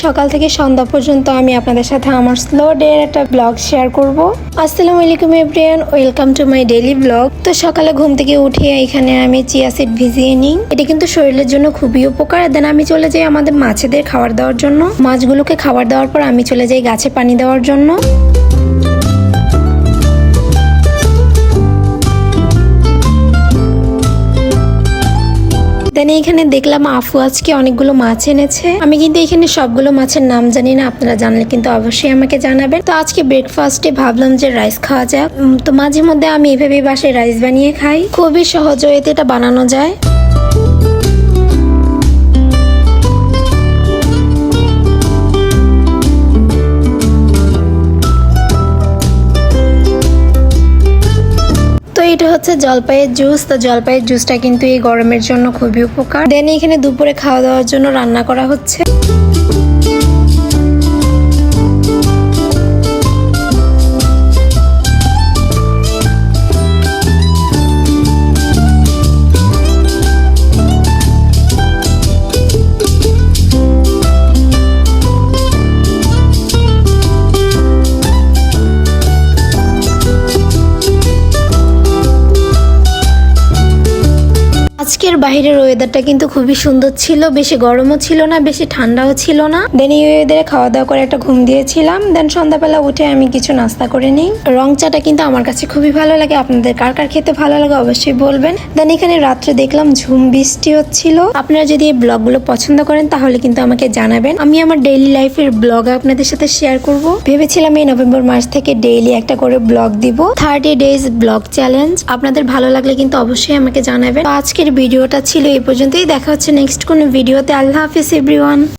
সকাল থেকে সন্ধ্যা পর্যন্ত আমি আপনাদের সাথে আমার স্লো ডে এর একটা ব্লগ শেয়ার করব। আসসালামু আলাইকুম everyone, welcome to my daily blog. তো সকালে ঘুম থেকে উঠে এখানে আমি চিয়া সিড ভিজিয়ে নিই। এটা কিন্তু শরীরের জন্য খুবই উপকার। দেন আমি চলে যাই আমাদের মাছেদের খাবার দেওয়ার জন্য। মাছগুলোকে খাবার দেওয়ার পর আমি চলে যাই গাছে পানি দেওয়ার জন্য। দেন এইখানে দেখলাম আফু আজকে অনেকগুলো মাছ এনেছে। আমি কিন্তু এখানে সবগুলো মাছের নাম জানি না, আপনারা জানলে কিন্তু অবশ্যই আমাকে জানাবেন। তো আজকে ব্রেকফাস্টে ভাবলাম যে রাইস খাওয়া যাক। তো মাঝে মধ্যে আমি এভাবে বাসায় রাইস বানিয়ে খাই, খুবই সহজ ওয়েতে এটা বানানো যায়। এটা হচ্ছে জলপাইয়ের জুস। তো জলপাইয়ের জুসটা কিন্তু এই গরমের জন্য খুবই উপকার। দেন এখানে দুপুরে খাওয়া দাওয়ার জন্য রান্না করা হচ্ছে। আজকের বাইরের ওয়েদারটা কিন্তু খুবই সুন্দর ছিল, বেশি গরমও ছিল না, বেশি ঠান্ডাও ছিল না। দেন এই ওয়েদারে খাওয়া দাওয়া করে একটা ঘুম দিয়েছিলাম। দেন সন্ধ্যাবেলা উঠে আমি কিছু নাস্তা করে নিই। রং চাটা কিন্তু আমার কাছে খুবই ভালো লাগে, আপনাদের কার কার খেতে ভালো লাগে অবশ্যই বলবেন। দেন এখানে রাত্রে দেখলাম ঝুম বৃষ্টি হচ্ছিল। আপনারা যদি এই ব্লগগুলো পছন্দ করেন তাহলে কিন্তু আমাকে জানাবেন, আমি আমার ডেইলি লাইফের ব্লগ আপনাদের সাথে শেয়ার করব। ভেবেছিলাম এই নভেম্বর মাস থেকে ডেইলি একটা করে ব্লগ দিব, 30 ডেজ ব্লগ চ্যালেঞ্জ। আপনাদের ভালো লাগলে কিন্তু অবশ্যই আমাকে জানাবেন। আজকের ভিডিওটা ছিল এই পর্যন্তই, দেখা হচ্ছে নেক্সট কোনো ভিডিওতে। আল্লাহ হাফিজ এভরিওয়ান।